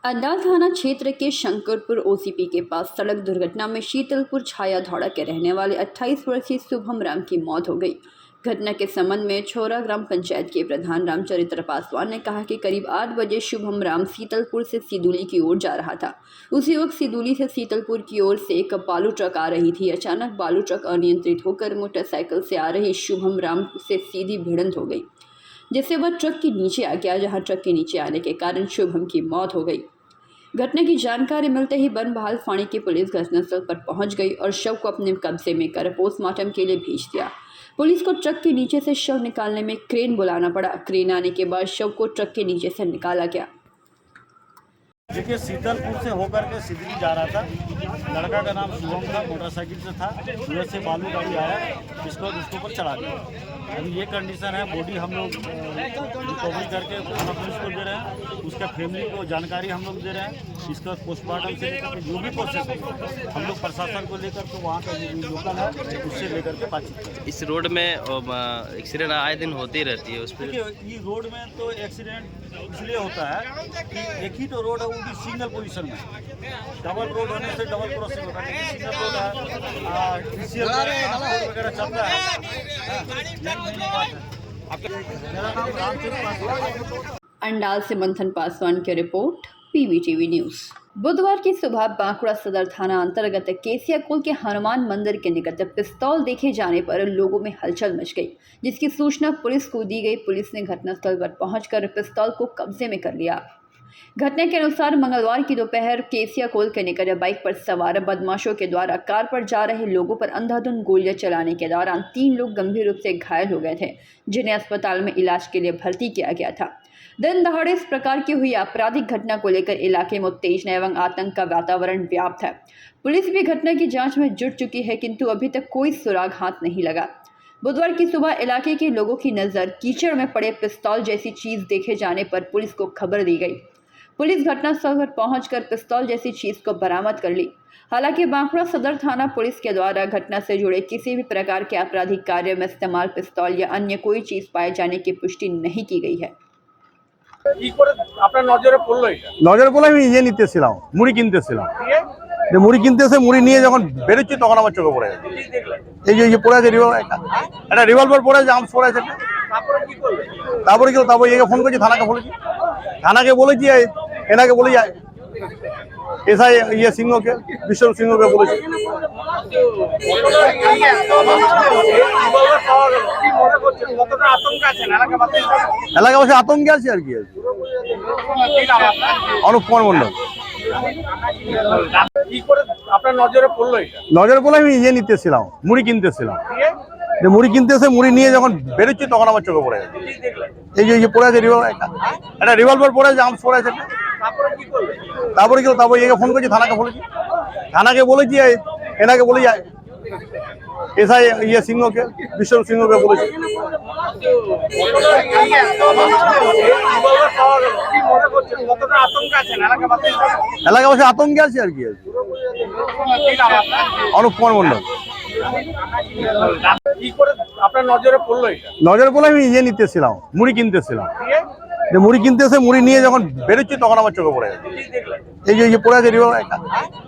अंडाल थाना क्षेत्र के शंकरपुर ओसीपी के पास सड़क दुर्घटना में शीतलपुर छाया धौड़ा के रहने वाले 28 वर्षीय शुभम राम की मौत हो गई। घटना के संबंध में छोरा ग्राम पंचायत के प्रधान रामचरित्र पासवान ने कहा कि करीब 8 बजे शुभम राम शीतलपुर से सिदुली की ओर जा रहा था। उसी वक्त सिदुली से शीतलपुर की ओर से एक बालू ट्रक आ रही थी। अचानक बालू ट्रक अनियंत्रित होकर मोटरसाइकिल से आ रही शुभम राम से सीधी भिड़ंत हो गई, जिससे वह ट्रक के नीचे आ गया, जहां ट्रक के नीचे आने के कारण शुभम की मौत हो गई। घटना की जानकारी मिलते ही बनबहाल फाणी की पुलिस घटनास्थल पर पहुंच गई और शव को अपने कब्जे में कर पोस्टमार्टम के लिए भेज दिया। पुलिस को ट्रक के नीचे से शव निकालने में क्रेन बुलाना पड़ा। क्रेन आने के बाद शव को ट्रक के नीचे से निकाला गया। देखिए, शीतलपुर से होकर के सिदली जा रहा था। लड़का का नाम शुभम था, मोटरसाइकिल से था। उधर से बालू गाड़ी आया, इसको पर चढ़ा दिया। अभी ये कंडीशन है। बॉडी हम लोग रिकवरी करके थाना पुलिस को दे रहे हैं। उसका फैमिली को जानकारी हम लोग दे रहे हैं। इसका पोस्टमार्टम से लेकर जो भी प्रोसेस है हम लोग प्रशासन को लेकर तो वहाँ का जो लोकल है उससे लेकर के बातचीत करें। इस रोड में एक्सीडेंट आए दिन होती रहती है। उस पर ये रोड में तो एक्सीडेंट इसलिए होता है कि एक ही तो रोड है, वो भी सिंगल पोजीशन में। डबल रोड होने से डबल क्रॉसिंग होता है, लेकिन सिंगल रोड है वगैरह चलता है। मेरा नाम रामचरित्र पासवान। अंडाल से मंथन पासवान की रिपोर्ट, पीवीटीवी न्यूज। बुधवार की सुबह बांकुड़ा सदर थाना अंतर्गत केसिया कुल के हनुमान मंदिर के निकट पिस्तौल देखे जाने पर लोगों में हलचल मच गई, जिसकी सूचना पुलिस को दी गई। पुलिस ने घटनास्थल पर पहुंचकर पिस्तौल को कब्जे में कर लिया। घटना के अनुसार मंगलवार की दोपहर केसिया कोल के निकट बाइक पर सवार बदमाशों के द्वारा कार पर जा रहे लोगों पर अंधाधुंध गोलियां चलाने के दौरान 3 लोग गंभीर रूप से घायल हो गए थे, जिन्हें अस्पताल में इलाज के लिए भर्ती किया गया था। दिन दहाड़े इस प्रकार की हुई आपराधिक घटना को लेकर इलाके में उत्तेजना एवं आतंक का वातावरण व्याप्त है। पुलिस भी घटना की जांच में जुट चुकी है, किंतु अभी तक कोई सुराग हाथ नहीं लगा। बुधवार की सुबह इलाके के लोगों की नजर कीचड़ में पड़े पिस्तौल जैसी चीज देखे जाने पर पुलिस को खबर दी गई। पुलिस घटनास्थल पर पहुंचकर पिस्तौल जैसी चीज को बरामद कर ली। हालांकि बांकुड़ा सदर थाना पुलिस के द्वारा घटना से जुड़े किसी भी प्रकार के आपराधिक कार्य में इस्तेमाल पिस्तौल या अन्य कोई चीज पाए जाने की पुष्टि नहीं की गई है। নজরে পড়লো আমি ইয়ে নিতেছিলাম, মুড়ি কিনতেছিলাম। মুড়ি কিনতেছে, মুড়ি নিয়ে যখন বেরোচ্ছি তখন আমার চোখে পড়ে গেছে। এই যে পড়ে আছে একটা রিভলভার পড়ে আছে, আর্মস পড়ে আছে। তারপরে কি তারপরে একে ফোন করেছি, থানাকে বলেছি এনাকে বলেছি এসআই ইয়ে সিংহকে, বিশ্বরূপ সিংহকে বলেছি। এলাকাবাসী আতঙ্কে আছে আর কি আছে। অনুপ কুমার মন্ডল। নজরে পড়লো আমি ইয়ে নিতেছিলাম, মুড়ি কিনতেছিলাম। মুড়ি কিনতেছে, মুড়ি নিয়ে যখন বেরোচ্ছি তখন আমার চোখে পড়ে গেছে। এই যে পড়ে আছে একটা রিভলভার পড়ে আছে, আর্মস পড়ে আছে। তারপরে কি তারপরে একে ফোন করেছি, থানাকে বলেছি এনাকে বলেছি এসআই ইয়ে সিংহকে, বিশ্বরূপ সিংহকে বলেছি। এলাকাবাসী আতঙ্কে আছে আর কি আছে। অনুপ কুমার মন্ডল। নজরে পড়লো আমি ইয়ে নিতেছিলাম, মুড়ি কিনতেছিলাম। মুড়ি কিনতেছে, মুড়ি নিয়ে যখন বেরোচ্ছি তখন আমার চোখে পড়ে গেছে। এই যে পড়ে আছে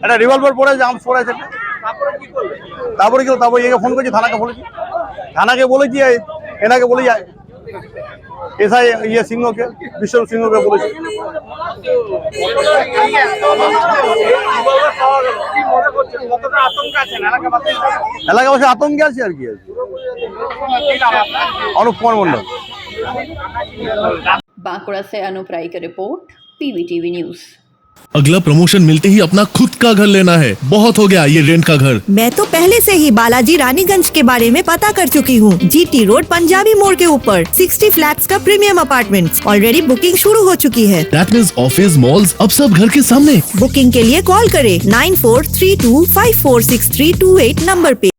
একটা রিভলভার পড়ে আছে, আর্মস পড়ে আছে। তারপরে কি তারপরে একে ফোন করেছি, থানাকে বলেছি এনাকে বলেছি এসআই ইয়ে সিংহকে, বিশ্বরূপ সিংহকে বলেছি। এলাকাবাসী আতঙ্কে আছে আর কি আছে। অনুপ কুমার মন্ডল। बांकुड़ा से अनूप राय की रिपोर्ट, पीवीटीवी न्यूज। अगला प्रमोशन मिलते ही अपना खुद का घर लेना है। बहुत हो गया ये रेंट का घर। मैं तो पहले से ही बालाजी रानीगंज के बारे में पता कर चुकी हूँ। जीटी रोड पंजाबी मोड़ के ऊपर 60 फ्लैट्स का प्रीमियम अपार्टमेंट्स। ऑलरेडी बुकिंग शुरू हो चुकी है। दैट मींस ऑफिस, मॉल्स, अब सब घर के सामने। बुकिंग के लिए कॉल करें 9432546328 नंबर पे।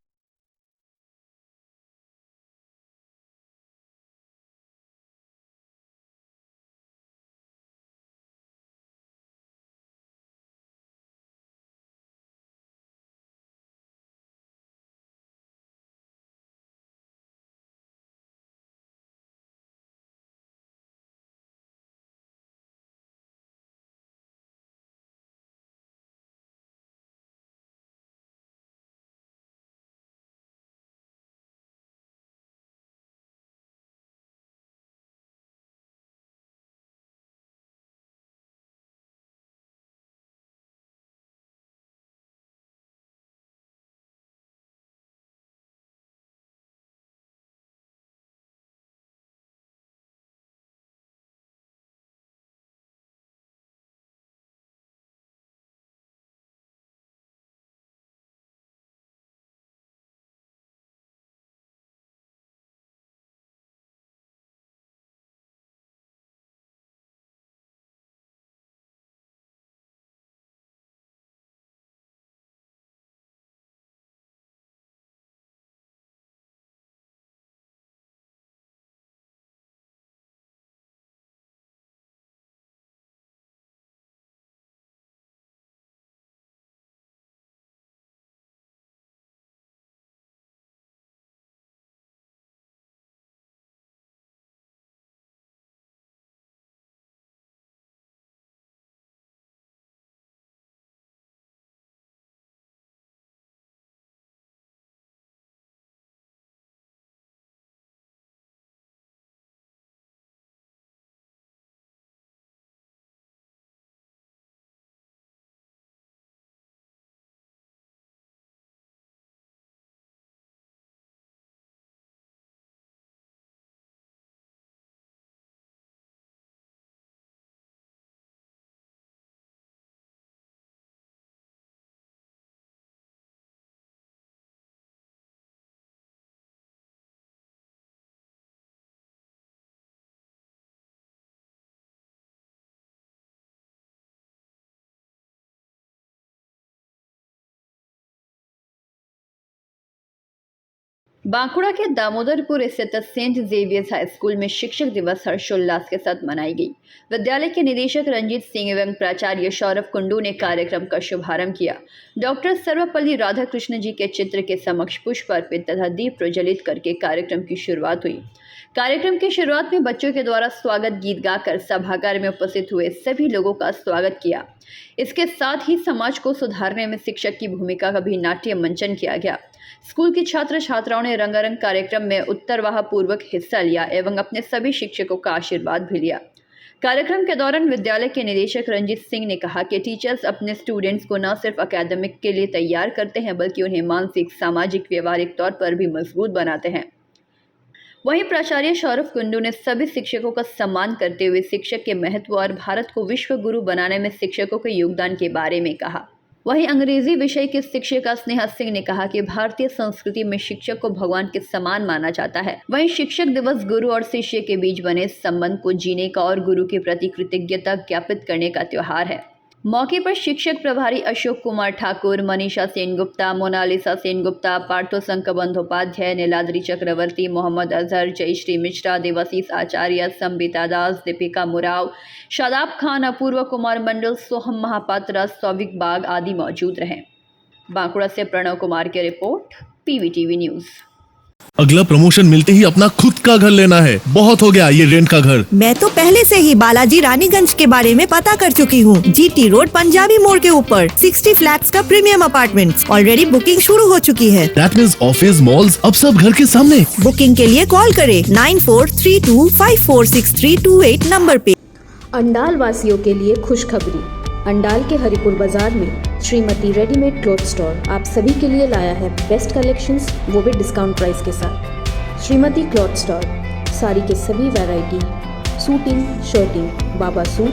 बांकुड़ा के दामोदरपुर स्थित सेंट जेवियर्स हाई स्कूल में शिक्षक दिवस हर्षोल्लास के साथ मनाई गई। विद्यालय के निदेशक रंजीत सिंह एवं प्राचार्य सौरभ कुंडू ने कार्यक्रम का शुभारंभ किया। डॉक्टर सर्वपल्ली राधाकृष्ण जी के चित्र के समक्ष पुष्प अर्पित तथा दीप प्रज्वलित करके कार्यक्रम की शुरुआत हुई। कार्यक्रम की शुरुआत में बच्चों के द्वारा स्वागत गीत गाकर सभागार में उपस्थित हुए सभी लोगों का स्वागत किया। इसके साथ ही समाज को सुधारने में शिक्षक की भूमिका का भी नाट्य मंचन किया गया। स्कूल के छात्र छात्राओं ने रंगारंग कार्यक्रम में उत्तरवाह पूर्वक हिस्सा लिया एवं अपने सभी शिक्षकों का आशीर्वाद भी लिया। कार्यक्रम के दौरान विद्यालय के निदेशक रंजीत सिंह ने कहा कि टीचर्स अपने स्टूडेंट्स को न सिर्फ एकेडमिक के लिए तैयार करते हैं बल्कि उन्हें मानसिक, सामाजिक, व्यवहारिक तौर पर भी मजबूत बनाते हैं। वहीं प्राचार्य सौरभ कुंडू ने सभी शिक्षकों का सम्मान करते हुए शिक्षक के महत्व और भारत को विश्व गुरु बनाने में शिक्षकों के योगदान के बारे में कहा। वहीं अंग्रेजी विषय की शिक्षिका स्नेहा सिंह ने कहा कि भारतीय संस्कृति में शिक्षक को भगवान के समान माना जाता है। वहीं शिक्षक दिवस गुरु और शिष्य के बीच बने संबंध को जीने का और गुरु के प्रति कृतज्ञता ज्ञापित करने का त्योहार है। मौके पर शिक्षक प्रभारी अशोक कुमार ठाकुर, मनीषा सेनगुप्ता, मोनालिसा सेनगुप्ता, पार्थो शंकर बंदोपाध्याय, नीलाद्री चक्रवर्ती, मोहम्मद अजहर, जयश्री मिश्रा, देवाशीष आचार्य, संबिता दास, दीपिका मुराव, शादाब खान, अपूर्व कुमार मंडल, सोहम महापात्रा, सौविक बाग आदि मौजूद रहे। बांकुड़ा से प्रणव कुमार की रिपोर्ट, पीवीटीवी न्यूज। अगला प्रमोशन मिलते ही अपना खुद का घर लेना है, बहुत हो गया ये रेंट का घर। मैं तो पहले से ही बालाजी रानीगंज के बारे में पता कर चुकी हूँ। जीटी रोड पंजाबी मोड़ के ऊपर 60 फ्लैट्स का प्रीमियम अपार्टमेंट्स। ऑलरेडी बुकिंग शुरू हो चुकी है। दैट मींस ऑफिस, मॉल्स, अब सब घर के सामने। बुकिंग के लिए कॉल करें 9432546328 नंबर पे। अंडाल वासियों के लिए खुशखबरी। अंडाल के हरिपुर बाजार में श्रीमती रेडीमेड क्लॉथ स्टोर आप सभी के लिए लाया है बेस्ट कलेक्शंस, वो भी डिस्काउंट प्राइस के साथ। श्रीमती क्लॉथ स्टोर साड़ी के सभी वैरायटी, सूटिंग, शर्टिंग, बाबा suit,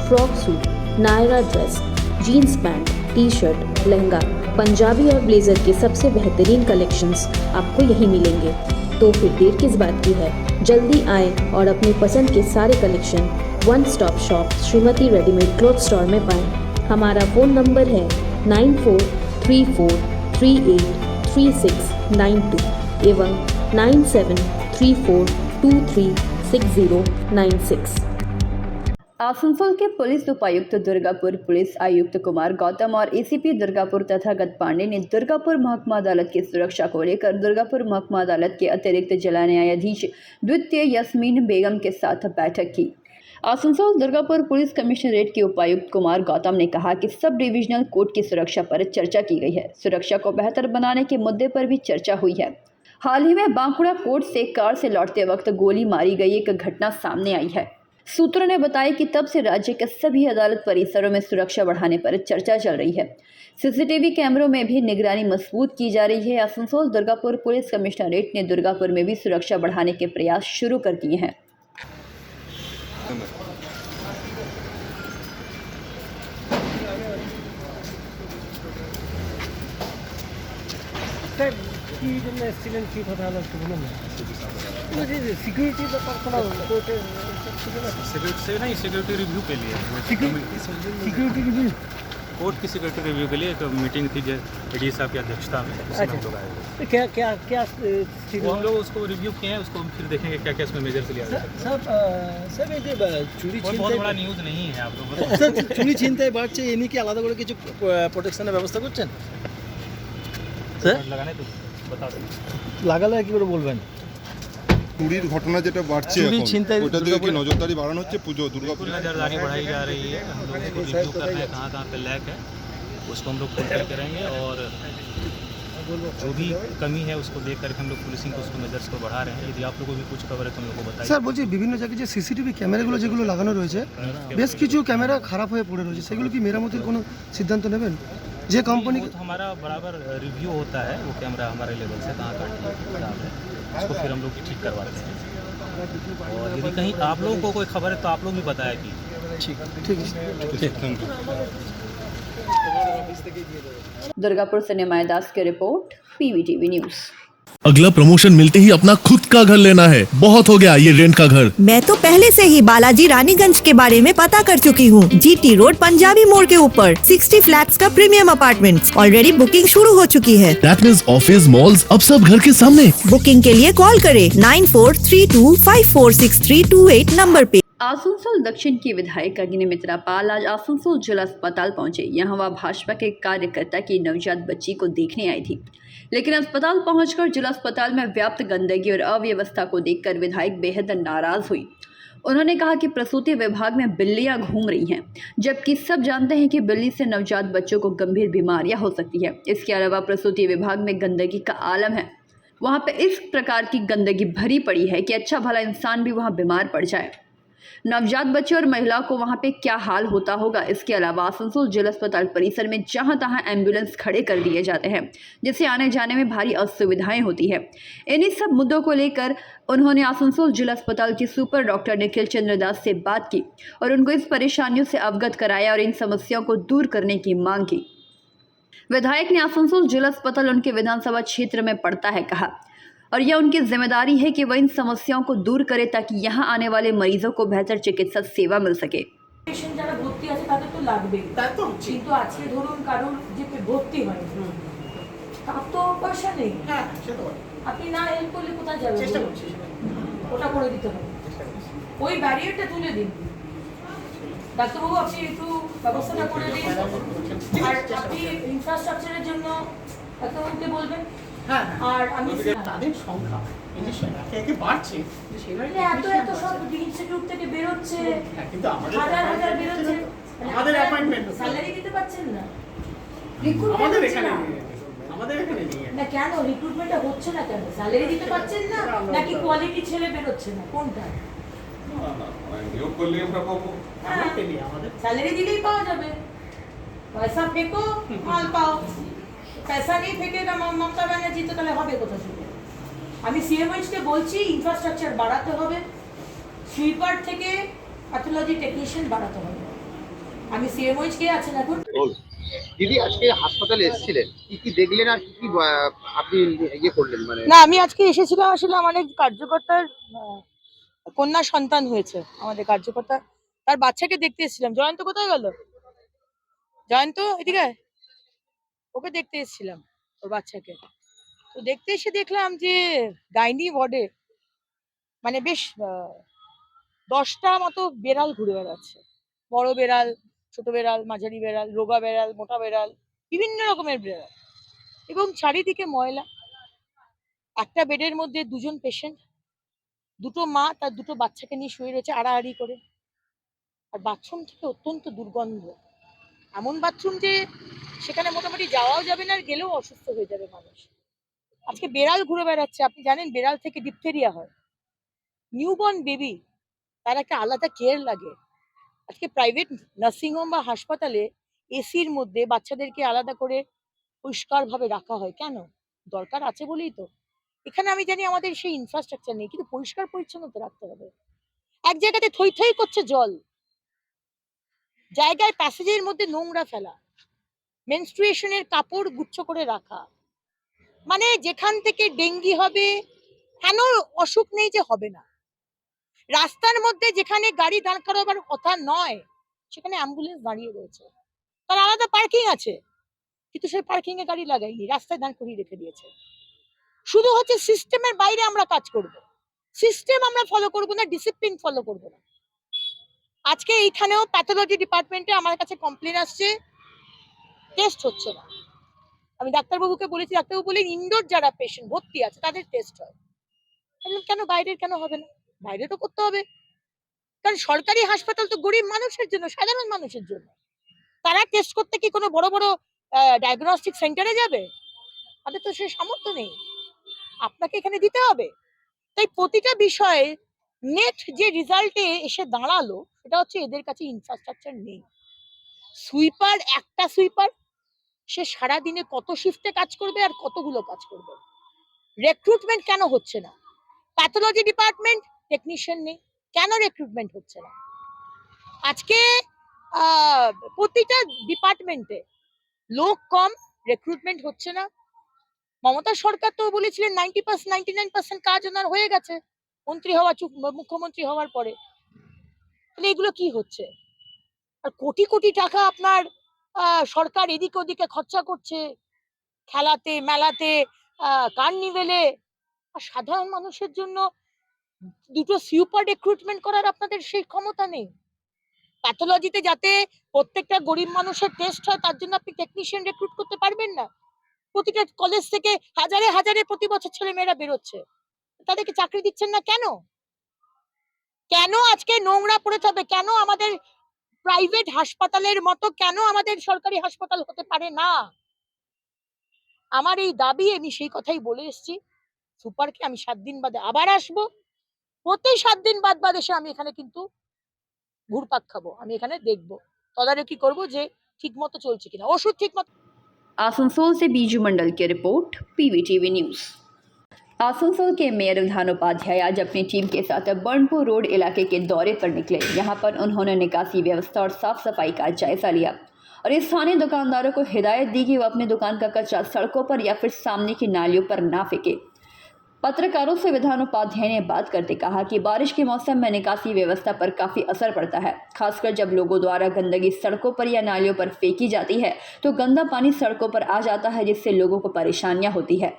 frock suit, Naira dress, jeans pant, T shirt, lehenga, Punjabi और ब्लेजर के सबसे बेहतरीन कलेक्शंस आपको यहीं मिलेंगे। तो फिर देर किस बात की है, जल्दी आएँ और अपनी पसंद के सारे collection one stop shop Shrimati readymade cloth store में पाएँ। हमारा फ़ोन नंबर है 9434383692 एवं 9734236096। आसनसोल के पुलिस उपायुक्त दुर्गापुर, पुलिस आयुक्त कुमार गौतम और एसीपी दुर्गापुर तथागत पांडे ने दुर्गापुर महकमा अदालत की सुरक्षा को लेकर दुर्गापुर महकमा अदालत के अतिरिक्त जिला न्यायाधीश द्वितीय यस्मीन बेगम के साथ बैठक की। आसनसोल दुर्गापुर पुलिस कमिश्नरेट के उपायुक्त कुमार गौतम ने कहा कि सब डिविजनल कोर्ट की सुरक्षा पर चर्चा की गई है। सुरक्षा को बेहतर बनाने के मुद्दे पर भी चर्चा हुई है। हाल ही में बांकुड़ा कोर्ट से कार से लौटते वक्त गोली मारी गई एक घटना सामने आई है। सूत्रों ने बताया कि तब से राज्य के सभी अदालत परिसरों में सुरक्षा बढ़ाने पर चर्चा चल रही है। सीसीटीवी कैमरों में भी निगरानी मजबूत की जा रही है। आसनसोल दुर्गापुर पुलिस कमिश्नरेट ने दुर्गापुर में भी सुरक्षा बढ़ाने के प्रयास शुरू कर दिए हैं। सिक्योरिटी रिव्यू के लिए कोर्ट की सिक्योरिटी रिव्यू के लिए एक मीटिंग थी एडी साहब की अध्यक्षता में, उसमें हम लोग आए थे। क्या क्या क्या वो हम लोग उसको रिव्यू किए हैं, उसको हम फिर देखेंगे क्या क्या इसमें मेजर्स लिया जाए। সব এই যে চুরি बहुत बड़ा न्यूज़ नहीं है आप लोग স্যার চুরি ছিনতাই বাড়ছে, এ নিয়ে কি আলাদা করে কিছু প্রোটেকশনের ব্যবস্থা করছেন স্যার? लगाने तो बता दें। লাগালে কি করে বলবেন? চুরির ঘটনা যেটা বাড়ছে চুরি, এখন ছিনতাই, ওটা দিকে কি নজরদারি বাড়ানো হচ্ছে? পুজো দুর্গাপুর नज़रदारी बढ़ाई जा रही है। हम लोग उसको रिव्यू कर रहे हैं कहाँ कहाँ पे लैक है, उसको हम लोग फुलफिल करेंगे और जो भी कमी है उसको देख करके हम लोग पुलिसिंग को उसको मेजर्स को बढ़ा रहे हैं। यदि आप लोगों को भी कुछ खबर है तो हम लोग को बताइए। স্যার বলছি বিভিন্ন জায়গায় যে সিসিটিভি ক্যামেরাগুলো যেগুলো লাগানো রয়েছে, বেশ কিছু ক্যামেরা খারাপ হয়ে পড়ে রয়েছে, সেগুলো কি মেরামতির কোনো সিদ্ধান্ত নেবেন? যে কোম্পানি वो तो हमारा बराबर रिव्यू होता है, वो कैमरा हमारे लेवल से कहाँ कहाँ खराब है उसको फिर हम लोग ठीक करवाते हैं। और यदि कहीं आप लोगों को कोई खबर है तो आप लोग भी बताया कि ঠিক ঠিক थैंक यू। दुर्गापुर से निमाय दास की रिपोर्ट, पीवीटीवी न्यूज़। अगला प्रमोशन मिलते ही अपना खुद का घर लेना है, बहुत हो गया ये रेंट का घर। मैं तो पहले से ही बालाजी रानीगंज के बारे में पता कर चुकी हूँ। जीटी रोड पंजाबी मोड़ के ऊपर 60 फ्लैट्स का प्रीमियम अपार्टमेंट्स। ऑलरेडी बुकिंग शुरू हो चुकी है। दैट मींस ऑफिस मॉल्स अब सब घर के सामने। बुकिंग के लिए कॉल करें 9432546328 नंबर पे। आसनसोल दक्षिण की विधायक अग्नि मित्रा पाल आज आसनसोल जिला अस्पताल पहुंचे। यहां वह भाजपा के कार्यकर्ता की नवजात बच्ची को देखने आई थी, लेकिन अस्पताल पहुंचकर जिला अस्पताल में व्याप्त गंदगी और अव्यवस्था को देखकर विधायक बेहद नाराज हुई। उन्होंने कहा कि प्रसूति विभाग में बिल्लियां घूम रही हैं, जबकि सब जानते हैं कि बिल्ली से नवजात बच्चों को गंभीर बीमारियां हो सकती है। इसके अलावा प्रसूति विभाग में गंदगी का आलम है। वहां पर इस प्रकार की गंदगी भरी पड़ी है कि अच्छा भला इंसान भी वहां बीमार पड़ जाए। नवजात बच्चे और महिलाओं को वहां पे क्या हाल होता होगा। इसके अलावा आसनसोल जिला अस्पताल परिसर में जहां तहां एम्बुलेंस खड़े कर दिए जाते हैं, जिससे आने जाने में भारी असुविधाएं होती है। इन्हीं सब मुद्दों को लेकर उन्होंने आसनसोल जिला अस्पताल के सुपर डॉक्टर निखिल चंद्र दास से बात की और उनको इस परेशानियों से अवगत कराया और इन समस्याओं को दूर करने की मांग की। विधायक ने आसनसोल जिला अस्पताल उनके विधानसभा क्षेत्र में पड़ता है कहा, और यह उनकी जिम्मेदारी है कि वह इन समस्याओं को दूर करे ताकि यहाँ आने वाले मरीजों को बेहतर चिकित्सा सेवा मिल सके। পেশেন্ট যারা ভর্তি আছে তাদের তো লাগবেই, কিন্তু আজকে ধরুন কারোর যে ভর্তি হয় তার তো পয়সা নেই। হ্যাঁ সে তো আপনি না হেল্প করলে কোথায় যাবেন? চেষ্টা করছি, ওটা করে দিতে হবে। ওই ব্যারিয়ারটা তুলে দিন ডাক্তারবাবু, আপনি একটু ব্যবস্থাটা করে দিন। আর আপনি ইনফ্রাস্ট্রাকচারের জন্য ডাক্তারবাবুকে বলবেন। হ্যাঁ আর আমি তাদের সংখ্যা একে বাড়ছে, এত এত সব ইনস্টিটিউট থেকে বেরোচ্ছে, কিন্তু হাজার হাজার বেরোচ্ছে, আমাদের অ্যাপয়েন্টমেন্ট স্যালারি দিতে পারছেন না। আমাদের এখানে না কেন রিক্রুটমেন্টটা হচ্ছে না কেন? স্যালারি দিতে পারছেন না নাকি কোয়ালিটি ছেলে বেরোচ্ছে না? কোনটা? নিয়োগ করলে আমরা পাবো, স্যালারি দিলেই পাওয়া যাবে। পয়সা ফেকো মাল পাও, पैसा नहीं फेंकेगा ममता बनर्जी तो তাহলে হবে কোথা থেকে? আমি সিএমএইচকে বলছি ইনফ্রাস্ট্রাকচার বাড়াতে হবে, সুইপার থেকে প্যাথোলজি টেকনিশিয়ান বাড়াতে হবে। আমি সিএমএইচকে আছেন এখন। দিদি আজকে হাসপাতালে এসেছিলেন, কি কি দেখলেন আর কি কি আপনি ইয়ে করলেন? মানে না আমি আজকে এসেছিলাম, আসলে আমাদের কার্যকর্তার কন্যা সন্তান হয়েছে। আমাদের কার্যকর্তা তার বাচ্চাকে দেখতে এসেছিলাম। জয়ন্ত কোথায় গেল? জয়ন্ত এদিকে, ওকে দেখতে এসেছিলাম ওর বাচ্চাকে। তো দেখতে এসে দেখলাম যে গাইনি ওয়ার্ডে মানে বেশ 10টা মতো বেড়াল ঘুরে বেড়াচ্ছে। বড় বেড়াল, ছোট বেড়াল, মাঝারি বেড়াল, রোগা বেড়াল, মোটা বেড়াল, বিভিন্ন রকমের বেড়াল, এবং চারিদিকে ময়লা। একটা বেডের মধ্যে 2জন পেশেন্ট, দুটো মা তার দুটো বাচ্চাকে নিয়ে শুয়ে রয়েছে আড়াআড়ি করে। আর বাথরুম থেকে অত্যন্ত দুর্গন্ধ, এমন বাথরুম যে সেখানে মোটামুটি যাওয়াও যাবে না, আর গেলেও অসুস্থ হয়ে যাবে মানুষ। আজকে বেড়াল ঘুরে বেড়াচ্ছে। আপনি জানেন বেড়াল থেকে ডিপথেরিয়া হয়। নিউবর্ন বেবি, তার একটা আলাদা কেয়ার লাগে। আজকে প্রাইভেট নার্সিংহোম বা হাসপাতালে এসির মধ্যে বাচ্চাদেরকে আলাদা করে পরিষ্কারভাবে রাখা হয়। কেন? দরকার আছে বলেই তো। এখানে আমি জানি আমাদের সেই ইনফ্রাস্ট্রাকচার নেই, কিন্তু পরিষ্কার পরিচ্ছন্নতা রাখতে হবে। এক জায়গাতে থই থই করছে জল, জায়গায় প্যাসেজের মধ্যে নোংরা ফেলা, মেনস্ট্রুয়েশনের কাপড় গুচ্ছ করে রাখা, মানে যেখান থেকে ডেঙ্গি হবে, কেন অসুখ নেই যে হবে না। রাস্তার মধ্যে যেখানে গাড়ি দাঁড় করাবার কথা নয় সেখানে অ্যাম্বুলেন্স দাঁড়িয়ে রয়েছে, তার আলাদা পার্কিং আছে, কিন্তু সেই পার্কিং এ গাড়ি লাগাইনি, রাস্তায় দাঁড় করিয়ে রেখে দিয়েছে। শুধু হচ্ছে সিস্টেমের বাইরে আমরা কাজ করব, সিস্টেম আমরা ফলো করবো না, ডিসিপ্লিন ফলো করবো না। আজকে এইখানেও প্যাথোলজি ডিপার্টমেন্টে আমার কাছে কমপ্লেন আসছে, টেস্ট হচ্ছে না। আমি ডাক্তারবাবুকে বলেছি, ডাক্তারবাবু বলেন ইনডোর যারা পেশেন্ট ভর্তি আছে তাদের টেস্ট হয়। কেন বাইরের কেন হবে না? বাইরে তো করতে হবে, কারণ সরকারি হাসপাতাল তো গরিব মানুষের জন্য, সাধারণ মানুষের জন্য। তারা টেস্ট করতে কি কোনো বড় বড় ডায়াগনস্টিক সেন্টারে যাবে? তাদের তো সে সামর্থ্য নেই, আপনাকে এখানে দিতে হবে। তাই প্রতিটা বিষয়ে নেট যে রেজাল্টে এসে দাঁড়ালো সেটা হচ্ছে এদের কাছে ইনফ্রাস্ট্রাকচার নেই। সুইপার, একটা সুইপার সে সারাদিনে কত শিফটে কাজ করবে আর কতগুলো কাজ করবে? রিক্রুটমেন্ট কেন হচ্ছে না? প্যাথোলজি ডিপার্টমেন্ট টেকনিশিয়ান নেই, কেন রিক্রুটমেন্ট হচ্ছে না? আজকে প্রতিটা ডিপার্টমেন্টে লোক কম, রিক্রুটমেন্ট হচ্ছে না। মমতা সরকার তো বলেছিলেন 99% কাজ ওনার হয়ে গেছে মন্ত্রী হওয়া মুখ্যমন্ত্রী হওয়ার পরে। তাহলে এগুলো কি হচ্ছে? আর কোটি কোটি টাকা আপনার সরকার এদিকে ওদিকে খরচা করছে, খেলাতে, মেলাতে, কার্নিভেলে। আর সাধারণ মানুষের জন্য দুটো সুপার রিক্রুটমেন্ট করার আপনাদের সেই ক্ষমতা নেই। প্যাথোলজিতে যাতে প্রত্যেকটা গরিব মানুষের টেস্ট হয় তার জন্য আপনি টেকনিশিয়ান রিক্রুট করতে পারবেন না। প্রতিটা কলেজ থেকে হাজারে হাজারে প্রতি বছর ছেলে মেয়েরা বেরোচ্ছে, তাদেরকে চাকরি দিচ্ছেন না কেন? কেন আজকে নোংরা পড়ে থাকবে? কেন আমাদের প্রাইভেট হাসপাতালের মতো কেন আমাদের সরকারি হাসপাতাল হতে পারে না? আমার এই দাবি, আমি সেই কথাই বলে এসেছি। সুপারকে আমি 7 দিন বাদে আবার আসবো, প্রতি 7 দিন বাদ এসে আমি এখানে কিন্তু ঘুরপাক খাবো, আমি এখানে দেখবো, তদারকি করবো যে ঠিক মতো চলছে কিনা, ওষুধ ঠিক মতো। आसनसोल से बीजू मंडल की रिपोर्ट, पीवीटीवी न्यूज़। आसनसोल के मेयर विधान उपाध्याय आज अपनी टीम के साथ बर्नपुर रोड इलाके के दौरे पर निकले। यहां पर उन्होंने निकासी व्यवस्था और साफ सफाई का जायजा लिया और स्थानीय दुकानदारों को हिदायत दी कि वो अपनी दुकान का कचरा सड़कों पर या फिर सामने की नालियों पर ना फेंके। पत्रकारों से विधान उपाध्याय ने बात करते कहा कि बारिश के मौसम में निकासी व्यवस्था पर काफ़ी असर पड़ता है, खासकर जब लोगों द्वारा गंदगी सड़कों पर या नालियों पर फेंकी जाती है तो गंदा पानी सड़कों पर आ जाता है, जिससे लोगों को परेशानियां होती है।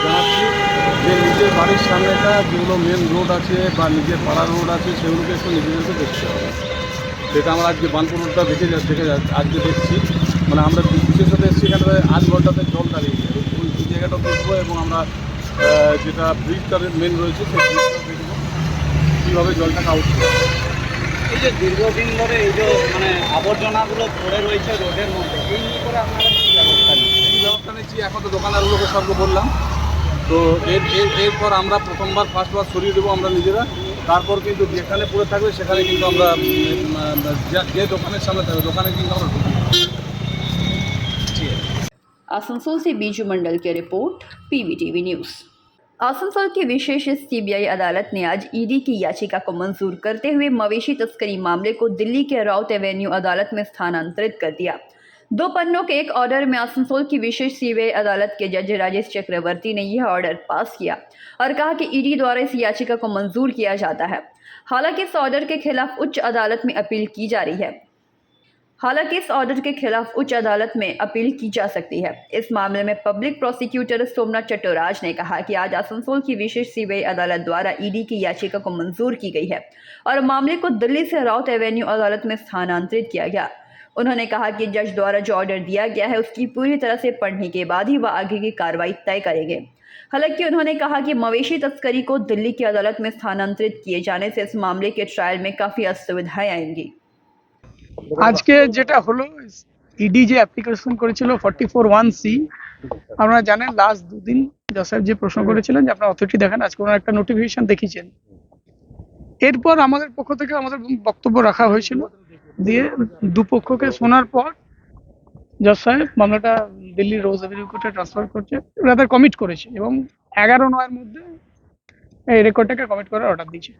জানাচ্ছি যে নিজের বাড়ির সামনেটা যেগুলো মেন রোড আছে বা নিজের পাড়ার রোড আছে সেগুলোকে একটু নিজেদেরকে দেখতে হবে। সেটা আমরা আজকে বানপুর রোডটা আজকে দেখছি, মানে আমরা বিশেষত এসেছি এখানে 8 ঘন্টাতে জল দাঁড়িয়েছে, ওই জায়গাটা দেখবো এবং আমরা যেটা ব্রিজটার মেন রয়েছে সেই ব্রিজটা দেখবো কীভাবে জলটাকে আউট করবো। এই যে দীর্ঘদিন ধরে এই যে মানে আবর্জনাগুলো পড়ে রয়েছে রোডের মধ্যে, এই নিয়ে করে আপনারা কী ব্যবস্থা নিচ্ছেন? কী ব্যবস্থা নিচ্ছি এখন তো দোকানদারগুলোকে সবকে বললাম, তো এরপর আমরা ফার্স্টবার সরিয়ে দেবো আমরা নিজেরা, তারপর কিন্তু যেখানে পড়ে থাকবে সেখানে কিন্তু আমরা যে দোকানের সামনে থাকবে দোকানে কিন্তু আমরা आसनसोल से बीजू मंडल की रिपोर्ट, पीवीटीवी न्यूज़। आसनसोल की विशेष सीबीआई अदालत ने आज ईडी की याचिका को मंजूर करते हुए मवेशी तस्करी मामले को दिल्ली के राउत एवेन्यू अदालत में स्थानांतरित कर दिया। 2 पन्नों के एक ऑर्डर में आसनसोल की विशेष सीबीआई अदालत के जज राजेश चक्रवर्ती ने यह ऑर्डर पास किया और कहा कि ईडी द्वारा इस याचिका को मंजूर किया जाता है। हालांकि इस ऑर्डर के खिलाफ उच्च अदालत में अपील की जा रही है। हालांकि इस ऑर्डर के खिलाफ उच्च अदालत में अपील की जा सकती है। इस मामले में पब्लिक प्रोसिक्यूटर सोमनाथ चट्टोराज ने कहा कि आज आसनसोल की विशेष सीबीआई अदालत द्वारा ईडी की याचिका को मंजूर की गई है और मामले को दिल्ली से राउत एवेन्यू अदालत में स्थानांतरित किया गया। उन्होंने कहा कि जज द्वारा जो ऑर्डर दिया गया है उसकी पूरी तरह से पढ़ने के बाद ही वह आगे की कार्रवाई तय करेंगे। हालांकि उन्होंने कहा कि मवेशी तस्करी को दिल्ली की अदालत में स्थानांतरित किए जाने से इस मामले के ट्रायल में काफ़ी असुविधाएं आएंगी। আজকে যেটা হলো, ইডি যে অ্যাপ্লিকেশন করেছিল 44(1)(c), আপনারা জানেন লাস্ট 2 দিন জজ সাহেব যে প্রশ্ন করেছিলেন যে আপনারা অথরিটি দেখান, আজকে ওনার একটা নোটিফিকেশন দেখিয়েছেন। এরপর আমাদের পক্ষ থেকে আমাদের বক্তব্য রাখা হয়েছিল, দিয়ে দুপক্ষকে শোনার পর জজ সাহেব মামলাটা দিল্লি রোজ এভিনিউ কোর্টে ট্রান্সফার করছে, রাদার কমিট করেছে এবং 11/9 মধ্যে এই রেকর্ডটাকে কমিট করার অর্ডার দিয়েছে।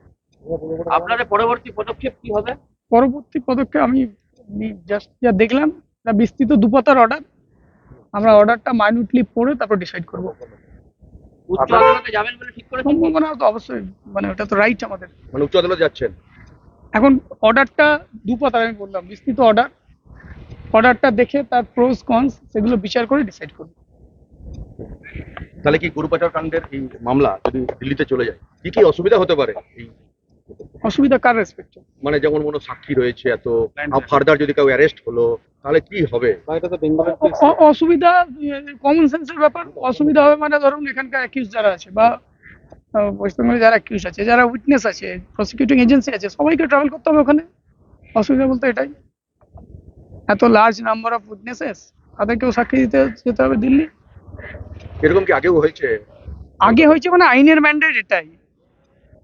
আপনাদের পরবর্তী পদক্ষেপ কি হবে? পরবর্তী পদক্ষেপ আমি জাস্ট যা দেখলাম একটা বিস্তৃত 2 পাতার অর্ডার, আমরা অর্ডারটা মাইনিউটলি পড়ে তারপর ডিসাইড করব। উচ্চ আদালতে যাবেন বলে ঠিক করেছেন? সম্ভাবনা তো অবশ্যই, মানে ওটা তো রাইট আমাদের। মানে উচ্চ আদালত যাচ্ছেন এখন অর্ডারটা 2 পাতার, আমি বললাম বিস্তৃত অর্ডারটা দেখে তার প্রোস কনস সেগুলো বিচার করে ডিসাইড করব। তাহলে কি গরু পাচার কাণ্ডের এই মামলা যদি দিল্লিতে চলে যায় কি কি অসুবিধা হতে পারে? এই অসুবিধা কার রেসপেক্টে? মানে যেমন কোনো সাক্ষী রয়েছে, এত ফার্দার যদি কেউ অ্যারেস্ট হলো তাহলে কি হবে? অসুবিধা কমন সেন্সের ব্যাপার। অসুবিধা হবে মানে ধরুন এখানকার অ্যাকিউজ যারা আছে বা পশ্চিমবঙ্গে যারা অ্যাকিউজ আছে, যারা উইটনেস আছে, প্রসিকিউটিং এজেন্সি আছে, সবাইকে ট্রাভেল করতে হবে ওখানে। অসুবিধা বলতে এটাই, এত লার্জ নাম্বার অফ উইটনেসেস, তাদেরকেও সাক্ষী দিতে যেতে হবে দিল্লি। এরকম কি আগেও হয়েছে? আগে হয়েছে মানে আইনের ম্যান্ডেট এটাই,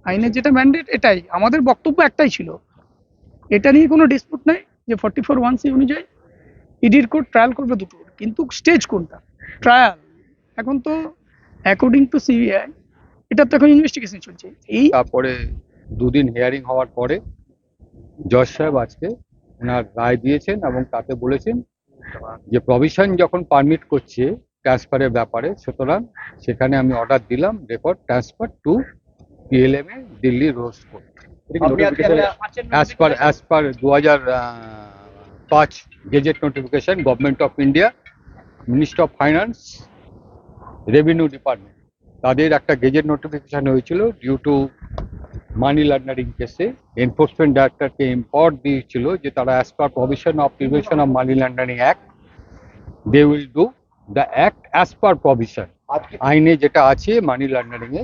আইনের যেটা ম্যান্ডেট এটাই, আমাদের বক্তব্য একটাই ছিল, এটা নিয়ে কোনো ডিসপুট নাই যে 44(1)(c) অনুযায়ী ইডির কোর্ট ট্রায়াল করবে দুটো, কিন্তু স্টেজ কোনটা ট্রায়াল, এখন তো অ্যাকর্ডিং টু সিবিআই এটা তো এখন ইনভেস্টিগেশন চলছে। এই তারপরে দুদিন হিয়ারিং হওয়ার পরে জজ সাহেব আজকে ওনার রায় দিয়েছেন এবং তাতে বলেছেন যে প্রভিশন যখন পারমিট করছে ট্রান্সফারের ব্যাপারে, সুতরাং সেখানে আমি অর্ডার দিলাম রেকর্ড ট্রান্সফার টু PLM এ Delhi Rouse court as per 2005 gazette notification government of India, ministry of finance, revenue department, তাদের একটা গেজেট নোটিফিকেশন হয়েছিল ডিউ টু মানি লন্ডারিং কেসে এনফোর্সমেন্ট ডাইরেক্টরকে ইম্পাওয়ার দিয়েছিল যে তারা as per provision of prevention of money laundering act they will do the act as per provision, আইনে যেটা আছে মানি লন্ডারিং এ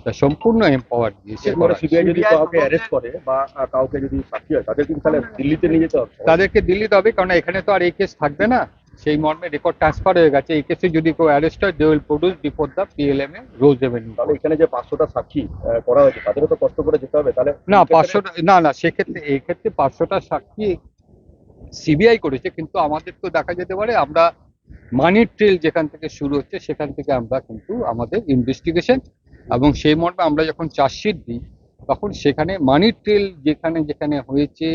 তা সম্পূর্ণ এম্পাওয়ার দিয়েছে। সিবিআই যদি কাউকে অ্যারেস্ট করে বা কাউকে যদি সাক্ষী হয় তাদের কিন্তু তাহলে দিল্লিতে নিয়ে যেতে হবে, তাদেরকে দিল্লিতে হবে, কারণ এখানে তো আর এই কেস থাকবে না, সেই মর্মে রেকর্ড ট্রান্সফার হয়ে গেছে। এই কেসে যদি কেউ অ্যারেস্ট হয় they will produce before the PLM এ রোজ এভিনিউ। তাহলে এখানে যে 500টা সাক্ষী করা হয়েছে তাদেরও তো কষ্ট করে যেতে হবে, তাহলে না 500টা না সেক্ষেত্রে এই ক্ষেত্রে 500টা সাক্ষী সিবিআই করেছে, কিন্তু আমাদের তো দেখা যেতে পারে আমরা মানি ট্রেল যেখান থেকে শুরু হচ্ছে সেখান থেকে আমরা কিন্তু আমাদের ইনভেস্টিগেশন এবং সেই মর্মে আমরা যখন চার্জশিট দিই তখন সেখানে মানি ট্রেল যেখানে যেখানে হয়েছে,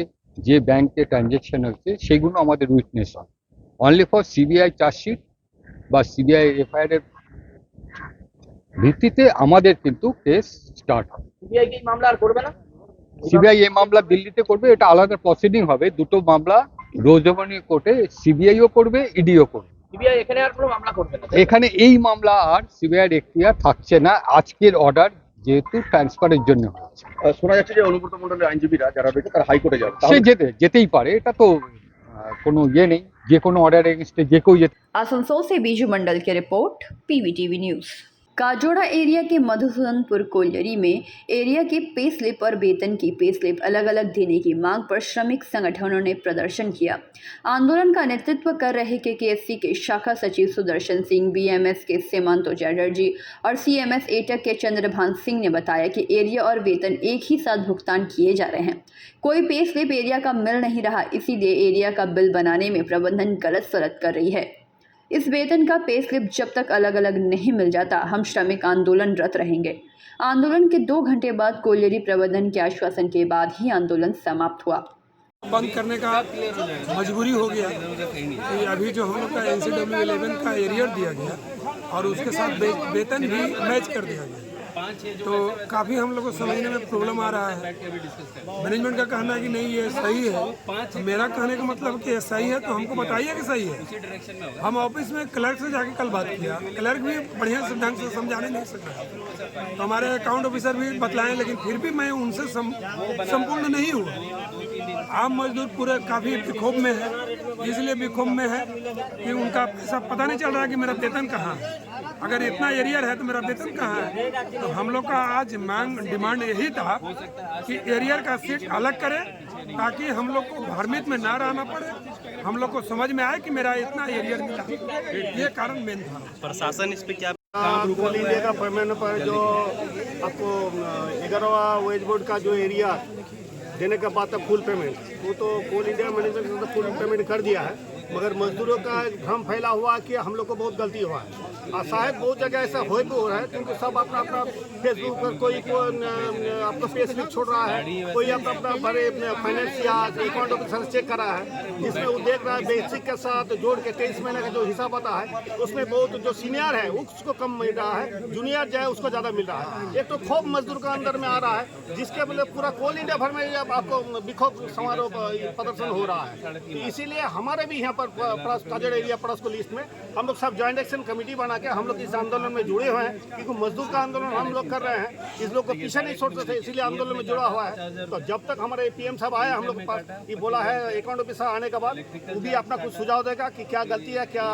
যে ব্যাংকে ট্রানজ্যাকশন হয়েছে সেগুলো আমাদের উইটনেস হয়। অনলি ফর সিবিআই চার্জশিট বা সিবিআই এফআইআর এর ভিত্তিতে আমাদের কিন্তু কেস স্টার্ট হবে। সিবিআই কি মামলা আর করবে না? সিবিআই এই মামলা দিল্লিতে করবে, এটা আলাদা প্রসিডিং হবে, দুটো মামলা রোজ এভিনিউ কোর্টে সিবিআইও করবে, ইডিও করবে। সিবিআই এখানে আর কোনো মামলা করবে না? এখানে এই মামলা আর সিবিআই এখতিয়ার থাকছে না, আজকের অর্ডার যেহেতু ট্রান্সফারের জন্য হয়েছে। শোনা যাচ্ছে যে অনুব্রত মণ্ডলের আইনজীবীরা যারা রয়েছে তারা হাইকোর্টে যাবে, সে যেতেই পারে, এটা তো কোনো ইয়ে নেই, যে কোনো অর্ডার এগেंस्ट যে কেউ যেতে। आसनसोल से बीजू मंडल की रिपोर्ट, PVTV न्यूज़। काजोड़ा एरिया के मधुसूदनपुर कोयलरी में एरिया के पे स्लिप और वेतन की पे स्लिप अलग अलग देने की मांग पर श्रमिक संगठनों ने प्रदर्शन किया। आंदोलन का नेतृत्व कर रहे KKSC के शाखा सचिव सुदर्शन सिंह, BMS के सीमांतो चैटर्जी और CMS एटक के चंद्रभान सिंह ने बताया कि एरिया और वेतन एक ही साथ भुगतान किए जा रहे हैं। कोई पे स्लिप एरिया का मिल नहीं रहा, इसीलिए एरिया का बिल बनाने में प्रबंधन गलत सलत कर रही है। इस वेतन का पे स्लिप जब तक अलग अलग नहीं मिल जाता हम श्रमिक आंदोलनरत रहेंगे। आंदोलन के 2 घंटे बाद कोयलरी प्रबंधन के आश्वासन के बाद ही आंदोलन समाप्त हुआ। बंद करने का मजबूरी हो गया। अभी जो हम लोग का NCW 11 का एरियर दिया गया और उसके साथ वेतन भी मैच कर दिया गया, तो काफ़ी हम लोग को समझने में प्रॉब्लम आ रहा है। मैनेजमेंट का कहना है कि नहीं ये सही है, तो मेरा कहने का मतलब कि ये सही है तो हमको बताइए कि सही है। हम ऑफिस में क्लर्क से जाके कल बात किया, क्लर्क भी बढ़िया से ढंग से समझाने नहीं सक रहा, तो हमारे अकाउंट ऑफिसर भी बतलाएं, लेकिन फिर भी मैं उनसे संपूर्ण नहीं हुआ। आम मजदूर पूरे काफ़ी विक्षोभ में है, इसलिए विक्षोभ में है कि उनका पैसा पता नहीं चल रहा कि मेरा वेतन कहाँ है। अगर इतना एरियर है तो मेरा वेतन कहाँ है? तो हम लोग का आज डिमांड यही था कि एरियर का सीट अलग करें ताकि हम लोग को भ्रमित में ना रहना पड़े, हम लोग को समझ में आए कि मेरा इतना एरियर मिला, ये कारण मेन था। प्रशासन इस पे क्या? कोल इंडिया का पेमेंट पर जो आपको 11वां वेज बोर्ड का जो एरिया देने का बात है फुल पेमेंट, वो तो कोल इंडिया मैनेजमेंट ने तो फुल पेमेंट कर दिया है, मगर मजदूरों का भ्रम फैला हुआ कि हम लोग को बहुत गलती हुआ है। और शायद बहुत जगह ऐसा हो भी हो रहा है, क्योंकि सब अपना अपना फेसबुक पर कोई आपका पे स्लिप छोड़ रहा है, कोई अपना अपना बड़े फाइनेंस या अकाउंट ऑफिसर चेक कर रहा है, जिसमें वो देख रहा है बेसिक के साथ जोड़ के 23 महीने का जो हिसाब आता है उसमें बहुत जो सीनियर है उसको कम मिल रहा है, जूनियर जो है उसको ज़्यादा मिल रहा है। एक तो क्षोभ मजदूर का अंदर में आ रहा है, जिसके मतलब पूरा कोल इंडिया भर में आपको विक्षोभ समारोह प्रदर्शन हो रहा है। तो इसीलिए हमारे भी यहाँ पर काजोड़ एरिया पड़ोस को लिस्ट में हम लोग सब ज्वाइंट एक्शन कमेटी बना के हम लोग इस आंदोलन में जुड़े हुए हैं, क्योंकि मजदूर का आंदोलन हम लोग कर रहे हैं, इस लोग को पीछे नहीं छोड़ते थे, इसीलिए आंदोलन में जुड़ा हुआ है। तो जब तक हमारे PM साहब आए हम लोग के पास, ये बोला है अकाउंट ऑफिसर आने के बाद वो भी अपना कुछ सुझाव देगा कि क्या गलती है, क्या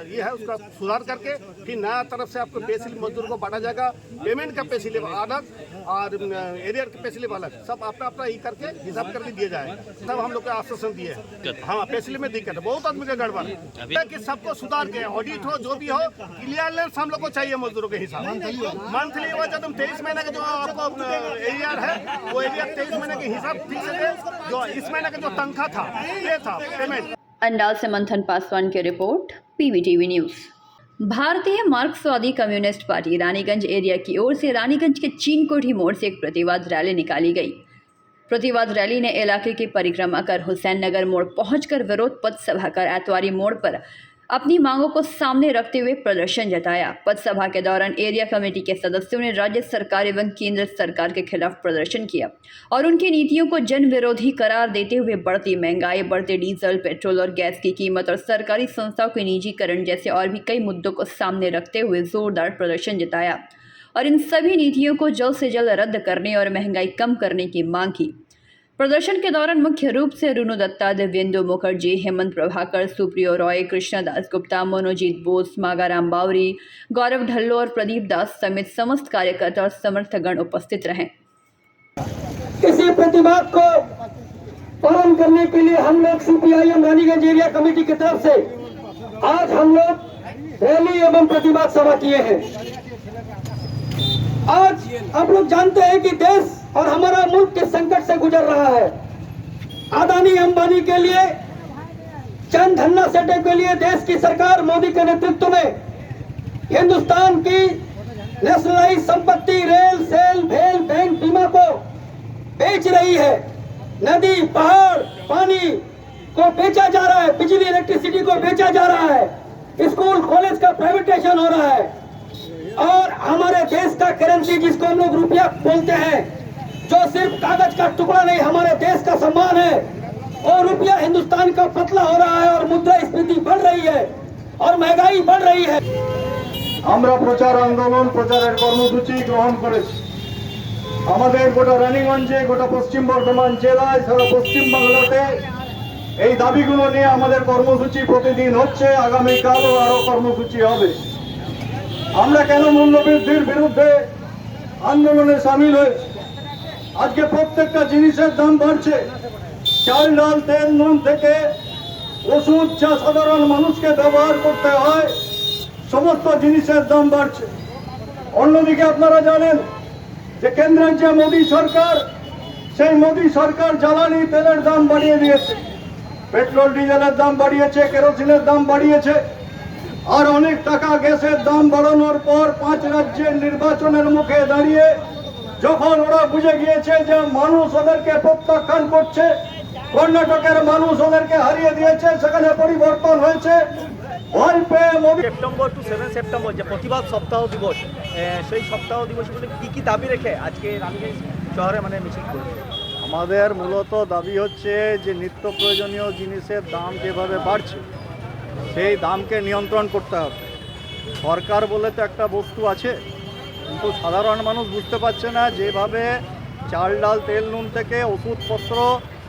ये है, उसका सुधार करके फिर नया तरफ से आपको पे स्लिप मजदूर को बांटा जाएगा, पेमेंट का पे स्लिप अलग और एरियर का पे स्लिप अलग, सब अपना अपना ये करके हिसाब करके दिया जाएगा। तब हम लोग को आश्वासन दिए। हाँ, पे स्लिप में दिक्कत है, बहुत आदमी का गड़बड़ है कि सबको सुधार करके ऑडिट हो, जो भी हो, क्लियरनेस हम लोग को चाहिए मजदूरों के हिसाब मंथली हुआ। जब 23 महीने का जो आपको एरियर है वो एरियर 23 महीने के हिसाब ठीक से दे, जो इस महीने का जो तनख्वाह था ये था पेमेंट। अंडाल से मंथन पासवान की रिपोर्ट, पीवीटीवी न्यूज़। भारतीय मार्क्सवादी कम्युनिस्ट पार्टी रानीगंज एरिया की ओर से रानीगंज के चीनकोठी मोड़ से एक प्रतिवाद रैली निकाली गई। प्रतिवाद रैली ने इलाके की परिक्रमा कर हुसैन नगर मोड़ पहुंचकर विरोध पथ सभा कर एतवारी मोड़ पर अपनी मांगों को सामने रखते हुए प्रदर्शन जताया। पथ सभा के दौरान एरिया कमेटी के सदस्यों ने राज्य सरकार एवं केंद्र सरकार के खिलाफ प्रदर्शन किया और उनकी नीतियों को जन विरोधी करार देते हुए बढ़ती महंगाई, बढ़ते डीजल, पेट्रोल और गैस की कीमत और सरकारी संस्थाओं के निजीकरण जैसे और भी कई मुद्दों को सामने रखते हुए जोरदार प्रदर्शन जताया और इन सभी नीतियों को जल्द से जल्द रद्द करने और महंगाई कम करने की मांग की। प्रदर्शन के दौरान मुख्य रूप से रुनु दत्ता, दिव्येंदु मुखर्जी, हेमंत प्रभाकर, सुप्रियो रॉय, कृष्णा दास गुप्ता, मनोजीत बोस, मागाराम बावरी, गौरव ढल्लो और प्रदीप दास समेत समस्त कार्यकर्ता और समर्थकगण उपस्थित रहे। इसी प्रतिवाद को पालन करने के लिए हम लोग सीपीआईएम रानीगंज एरिया कमेटी की तरफ से आज हम लोग रैली एवं प्रतिवाद सभा किए हैं। आज आप लोग जानते हैं कि देश और हमारा मुल्क किस संकट से गुजर रहा है। अदानी अंबानी के लिए, चंद धन्ना सेठों के लिए देश की सरकार मोदी के नेतृत्व में हिंदुस्तान की नेशनलाइज संपत्ति रेल, सेल, भेल, बैंक, बीमा को बेच रही है। नदी, पहाड़, पानी को बेचा जा रहा है, बिजली, इलेक्ट्रिसिटी को बेचा जा रहा है, स्कूल कॉलेज का प्राइवेटाइजेशन हो रहा है और हमारे देश का करेंसी जिसको हम लोग रुपया बोलते हैं, जो सिर्फ कागज का टुकड़ा नहीं हमारे देश का सम्मान है, और रुपया हिंदुस्तान का पतला हो रहा है और मुद्रास्फीति बढ़ रही है और महंगाई बढ़ रही है। আমরা প্রচার আন্দোলন প্রচারের কর্মসূচি গ্রহণ করেছি। আমাদের গোটা রানীগঞ্জে, গোটা পশ্চিম বর্ধমান জেলায়, সারা পশ্চিম বাংলাতে এই দাবিগুলো নিয়ে আমাদের কর্মসূচি প্রতিদিন হচ্ছে। আগামীকালও আরো কর্মসূচি হবে। আমরা কেন মূল্যবৃদ্ধির বিরুদ্ধে আন্দোলনে সামিল হয়েছি? আজকে প্রত্যেকটা জিনিসের দাম বাড়ছে। চাল, ডাল, তেল, নুন থেকে ওষুধ যা সাধারণ মানুষকে ব্যবহার করতে হয় সমস্ত জিনিসের দাম বাড়ছে। অন্যদিকে আপনারা জানেন যে কেন্দ্রের যে মোদী সরকার, সেই মোদী সরকার জ্বালানি তেলের দাম বাড়িয়ে দিয়েছে, পেট্রোল ডিজেলের দাম বাড়িয়েছে, কেরোসিনের দাম বাড়িয়েছে আর অনেক টাকা গ্যাসের দাম বাড়ানোর পর 5 রাজ্যের নির্বাচনের মুখে দাঁড়িয়ে যখন ওরা বুঝে গিয়েছে যে মানুষ ওদেরকে প্রত্যাখ্যান করছে, কর্ণাটকের মানুষ ওদেরকে হারিয়ে দিয়েছে, সেখানে পরিবর্তন হয়েছে। সেপ্টেম্বর টু 7 সেপ্টেম্বর যে প্রতিবাদ সপ্তাহ দিবস, সেই সপ্তাহ দিবসগুলো কি দাবি রেখে আজকে রানীগঞ্জ শহরে মিছিল করবে? আমাদের মূলত দাবি হচ্ছে যে নিত্য প্রয়োজনীয় জিনিসের দাম যেভাবে বাড়ছে সেই দামকে নিয়ন্ত্রণ করতে হবে। সরকার বলে তো একটা বস্তু আছে, কিন্তু সাধারণ মানুষ বুঝতে পারছে না যেভাবে চাল, ডাল, তেল, নুন থেকে ওষুধপত্র,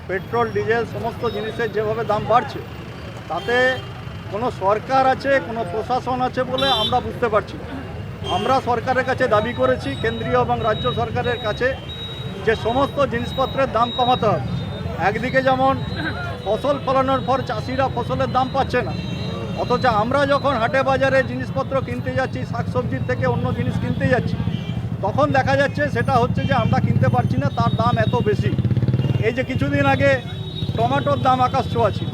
পেট্রোল, ডিজেল সমস্ত জিনিসের যেভাবে দাম বাড়ছে, তাতে কোনো সরকার আছে, কোনো প্রশাসন আছে বলে আমরা বুঝতে পারছি না। আমরা সরকারের কাছে দাবি করেছি, কেন্দ্রীয় এবং রাজ্য সরকারের কাছে, যে সমস্ত জিনিসপত্রের দাম কমাতে হবে। একদিকে যেমন ফসল ফলানোর পর চাষিরা ফসলের দাম পাচ্ছে না, অথচ আমরা যখন হাটে বাজারে জিনিসপত্র কিনতে যাচ্ছি, শাকসবজির থেকে অন্য জিনিস কিনতে যাচ্ছি, তখন দেখা যাচ্ছে সেটা হচ্ছে যে আমরা কিনতে পারছি না, তার দাম এত বেশি। এই যে কিছুদিন আগে টমেটোর দাম আকাশ ছোঁয়া ছিল,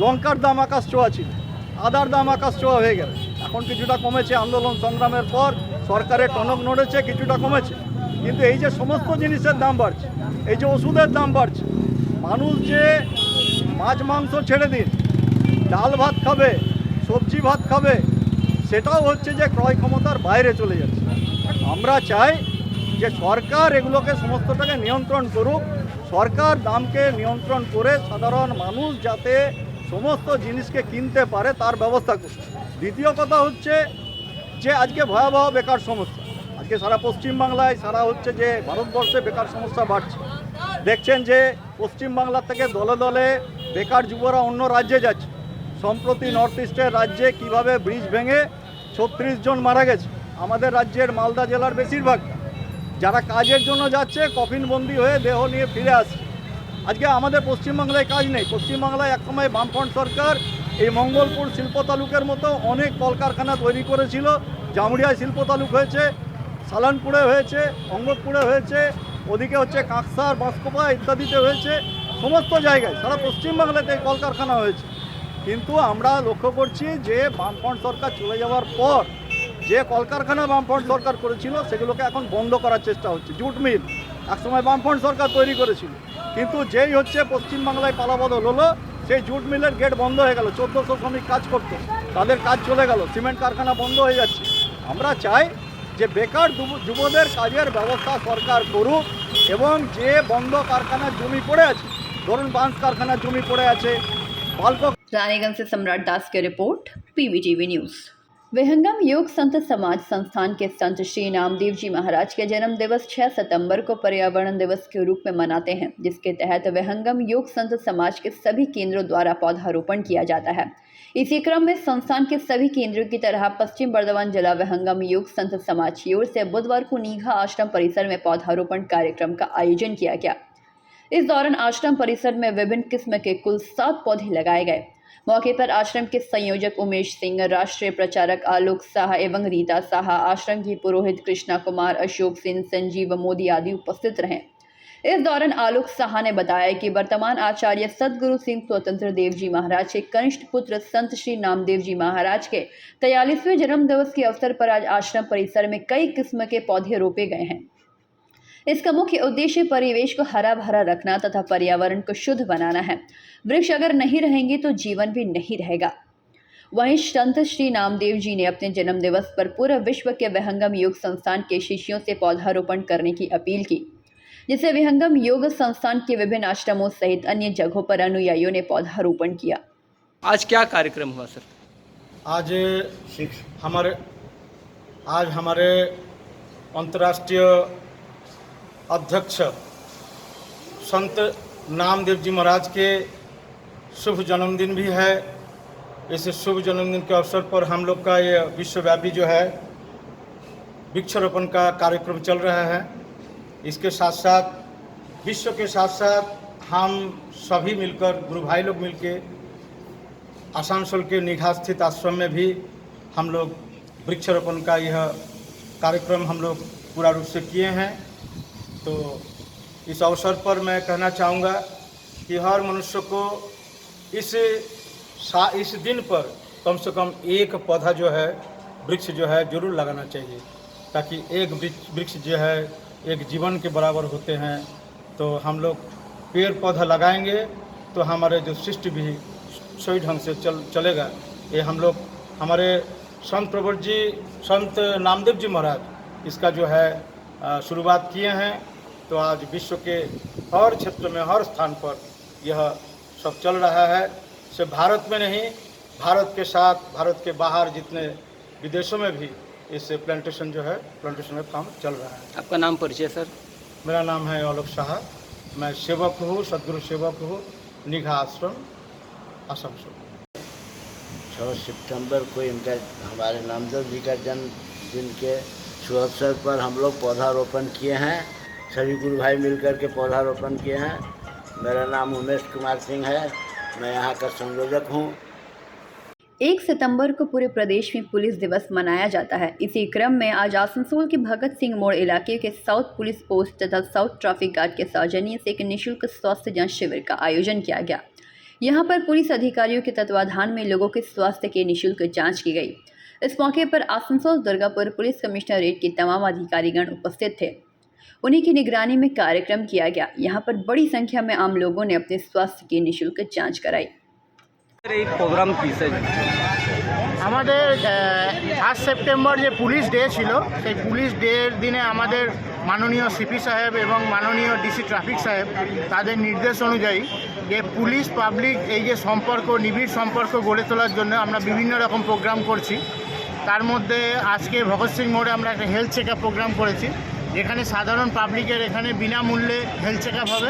লঙ্কার দাম আকাশ ছোঁয়া ছিল, আদার দাম আকাশ ছোঁয়া হয়ে গেল। এখন কিছুটা কমেছে, আন্দোলন সংগ্রামের পর সরকারের টনক নড়েছে, কিছুটা কমেছে। কিন্তু এই যে সমস্ত জিনিসের দাম বাড়ছে, এই যে ওষুধের দাম বাড়ছে, মানুষ যে মাছ মাংস ছেড়ে দিন ডাল ভাত খাবে, সবজি ভাত খাবে, সেটাও হচ্ছে যে ক্রয় ক্ষমতার বাইরে চলে যাচ্ছে। আমরা চাই যে সরকার এগুলোকে সমস্তটাকে নিয়ন্ত্রণ করুক, সরকার দামকে নিয়ন্ত্রণ করে সাধারণ মানুষ যাতে সমস্ত জিনিসকে কিনতে পারে তার ব্যবস্থা করুক। দ্বিতীয় কথা হচ্ছে যে আজকে ভয়াবহ বেকার সমস্যা, আজকে সারা পশ্চিমবাংলায়, সারা হচ্ছে যে ভারতবর্ষে বেকার সমস্যা বাড়ছে। দেখছেন যে পশ্চিমবাংলা থেকে দলে দলে বেকার যুবরা অন্য রাজ্যে যাচ্ছে। সম্প্রতি নর্থ ইস্টের রাজ্যে কিভাবে ব্রিজ ভেঙে 36 জন মারা গেছে। আমাদের রাজ্যের মালদা জেলার বেশিরভাগ যারা কাজের জন্য যাচ্ছে কফিনবন্দি হয়ে দেহ নিয়ে ফিরে আসছে। আজকে আমাদের পশ্চিমবাংলায় কাজ নেই। পশ্চিমবাংলায় একসময় বামফ্রন্ট সরকার এই মঙ্গলপুর শিল্প তালুকের মতো অনেক কলকারখানা তৈরি করেছিল। জামুড়িয়ায় শিল্প তালুক হয়েছে, সালানপুরে হয়েছে, অঙ্গদপুরে হয়েছে, ওদিকে হচ্ছে কাঁকসার, বাঁশকোপা ইত্যাদিতে হয়েছে। সমস্ত জায়গায় সারা পশ্চিমবাংলাতে এই কলকারখানা হয়েছে। কিন্তু আমরা লক্ষ্য করছি যে বামফ্রন্ট সরকার চলে যাওয়ার পর যে কলকারখানা বামফ্রন্ট সরকার করেছিল সেগুলোকে এখন বন্ধ করার চেষ্টা হচ্ছে। জুট মিল একসময় বামফ্রন্ট সরকার তৈরি করেছিল, কিন্তু যেই হচ্ছে পশ্চিমবাংলায় পালাবদল হলো, সেই জুট মিলের গেট বন্ধ হয়ে গেল। 1400 শ্রমিক কাজ করতো, তাদের কাজ চলে গেল। সিমেন্ট কারখানা বন্ধ হয়ে যাচ্ছে। আমরা চাই যে বেকার যুবদের কাজের ব্যবস্থা সরকার করুক, এবং যে বন্ধ কারখানার জমি পড়ে আছে, ধরুন বাঁশ কারখানার জমি পড়ে আছে, बालको। रानीगंज से सम्राट दास की रिपोर्ट, पीवीटीवी न्यूज। विहंगम योग संत समाज संस्थान के संत श्री नामदेव जी महाराज के जन्म दिवस 6 सितंबर को पर्यावरण दिवस के रूप में मनाते हैं, जिसके तहत विहंगम योग संत समाज के सभी केंद्रों द्वारा पौधारोपण किया जाता है। इसी क्रम में संस्थान के सभी केंद्रों की तरह पश्चिम बर्धमान जिला विहंगम योग संत समाज की ओर से बुधवार को नीघा आश्रम परिसर में पौधारोपण कार्यक्रम का आयोजन किया गया। इस दौरान आश्रम परिसर में विभिन्न किस्म के कुल 7 पौधे लगाए गए। मौके पर आश्रम के संयोजक उमेश सिंह, राष्ट्रीय प्रचारक आलोक साहा एवं रीता साहा, आश्रम की पुरोहित कृष्णा कुमार, अशोक सिंह, संजीव मोदी आदि उपस्थित रहे। इस दौरान आलोक साहा ने बताया कि वर्तमान आचार्य सदगुरु सिंह स्वतंत्र देव जी महाराज के कनिष्ठ पुत्र संत श्री नामदेव जी महाराज के 43वें जन्म दिवस के अवसर पर आज आश्रम परिसर में कई किस्म के पौधे रोपे गए हैं। इसका मुख्य उद्देश्य परिवेश को हरा भरा रखना तथा पर्यावरण को शुद्ध बनाना है। वृक्ष अगर नहीं रहेंगे तो जीवन भी नहीं रहेगा। वहीं संत श्री नामदेव जी ने अपने जन्म दिवस पर पूरे विश्व के विहंगम योग संस्थान के शिष्यों से पौधारोपण करने की अपील की, जिसे विहंगम योग संस्थान के विभिन्न आश्रमों सहित अन्य जगहों पर अनुयायियों ने पौधारोपण किया। आज क्या कार्यक्रम हुआ सर? आज हमारे अंतर्राष्ट्रीय अध्यक्ष संत नामदेव जी महाराज के शुभ जन्मदिन भी है। इस शुभ जन्मदिन के अवसर पर हम लोग का ये विश्वव्यापी जो है वृक्षारोपण का कार्यक्रम चल रहा है। इसके साथ साथ विश्व के साथ साथ हम सभी मिलकर, गुरु भाई लोग मिलके आसानसोल के निघा स्थित आश्रम में भी हम लोग वृक्षारोपण का यह कार्यक्रम हम लोग पूरा रूप से किए हैं। तो इस अवसर पर मैं कहना चाहूँगा कि हर मनुष्य को इस दिन पर कम से कम एक पौधा जो है, वृक्ष जो है जरूर लगाना चाहिए, ताकि एक वृक्ष जो है एक जीवन के बराबर होते हैं। तो हम लोग पेड़ पौधा लगाएंगे तो हमारे जो सृष्टि भी सही ढंग से चलेगा। ये हम लोग हमारे संत प्रवर जी, संत नामदेव जी महाराज इसका जो है शुरुआत किए हैं। तो आज विश्व के हर क्षेत्र में, हर स्थान पर यह सब चल रहा है। सिर्फ भारत में नहीं, भारत के साथ भारत के बाहर जितने विदेशों में भी इस प्लांटेशन जो है, प्लांटेशन का काम चल रहा है। आपका नाम परिचय सर? मेरा नाम है आलोक साहा, मैं सेवक हूँ, सदगुरु सेवक हूँ, निघा आश्रम आसनसोल। 6 सितंबर को इनका, हमारे नामदेव जी का जन्मदिन के शुभ अवसर पर हम लोग पौधारोपण किए हैं। सभी गुरु भाई मिलकर के पौधारोपण किए हैं। मेरा नाम उमेश कुमार सिंह है, मैं यहाँ का संयोजक हूँ। 1 सितंबर को पूरे प्रदेश में पुलिस दिवस मनाया जाता है। इसी क्रम में आज आसनसोल के भगत सिंह मोड़ इलाके के साउथ पुलिस पोस्ट तथा साउथ ट्रैफिक गार्ड के सौजन्य से एक निःशुल्क स्वास्थ्य जांच शिविर का आयोजन किया गया। यहां पर पुलिस अधिकारियों के तत्वाधान में लोगों के स्वास्थ्य की निःशुल्क जाँच की गई। इस मौके पर आसनसोल दुर्गापुर पुलिस कमिश्नरेट के तमाम अधिकारीगण उपस्थित थे। उन्हीं की निगरानी में कार्यक्रम किया गया। यहाँ पर बड़ी संख्या में आम लोगों ने अपने स्वास्थ्य की निःशुल्क जांच कराई। प्रोग्राम আমাদের 8 সেপ্টেম্বর যে পুলিশ ডে ছিল, সেই পুলিশ ডের দিনে আমাদের মাননীয় সিপি সাহেব এবং মাননীয় ডিসি ট্রাফিক সাহেব তাদের নির্দেশ অনুযায়ী যে পুলিশ পাবলিক এই যে সম্পর্ক, নিবিড় সম্পর্ক গড়ে তোলার জন্য আমরা বিভিন্ন রকম প্রোগ্রাম করছি। তার মধ্যে আজকে ভগৎ সিং মোড়ে আমরা একটা হেলথ চেক আপ প্রোগ্রাম করেছি, যেখানে সাধারণ পাবলিকের এখানে বিনামূল্যে হেলথ চেক আপ হবে।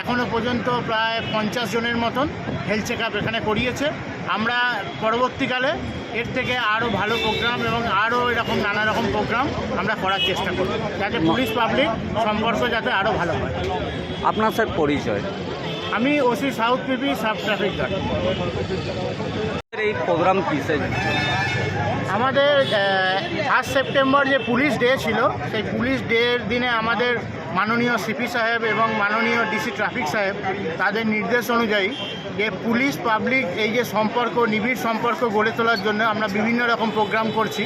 এখনও পর্যন্ত প্রায় 50 জনের মতন হেলথ চেক আপ এখানে করিয়েছে। আমরা পরবর্তীকালে এর থেকে আরও ভালো প্রোগ্রাম এবং আরও এরকম নানা রকম প্রোগ্রাম আমরা করার চেষ্টা করব, যাতে পুলিশ পাবলিক সম্পর্ক যাতে আরও ভালো হয়। আপনার স্যার পরিচয়? আমি ওসি সাউথ পিপি সাব ট্রাফিক গার্ড। এই প্রোগ্রাম কিসে আমাদের 1 সেপ্টেম্বর যে পুলিশ ডে ছিল সেই পুলিশ ডের দিনে আমাদের মাননীয় সিপি সাহেব এবং মাননীয় ডিসি ট্রাফিক সাহেব তাদের নির্দেশ অনুযায়ী যে পুলিশ পাবলিক এই যে সম্পর্ক নিবিড় সম্পর্ক গড়ে তোলার জন্য আমরা বিভিন্ন রকম প্রোগ্রাম করছি।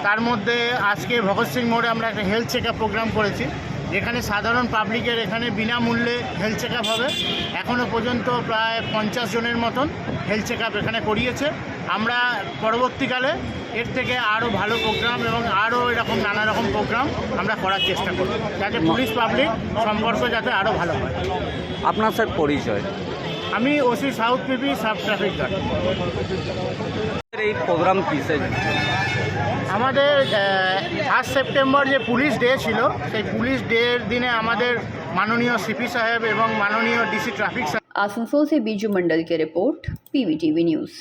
তার মধ্যে আজকে ভগৎ সিং মোড়ে আমরা একটা হেলথ চেক আপ প্রোগ্রাম করেছি, যেখানে সাধারণ পাবলিকের এখানে বিনামূল্যে হেলথ চেক আপ হবে। এখনও পর্যন্ত প্রায় 50 জনের মতন হেলথ চেক আপ এখানে করিয়েছে। আমরা পরবর্তীকালে এর থেকে আরও ভালো প্রোগ্রাম এবং আরও এরকম নানা রকম প্রোগ্রাম আমরা করার চেষ্টা করব, যাতে পুলিশ পাবলিক সম্পর্ক যাতে আরও ভালো হয়। আপনার স্যার পরিচয়? আমি ওসি সাউথ পিপি সাব ট্রাফিক গার্ড। এই প্রোগ্রাম কিসে আমাদের 1 সেপ্টেম্বর যে পুলিশ ডে ছিল সেই পুলিশ ডের দিনে আমাদের মাননীয় সিপি সাহেব এবং মাননীয় ডিসি ट्रैफिक साहब। आसनसोल से बीजू मंडल की रिपोर्ट, पीवीटीवी न्यूज़।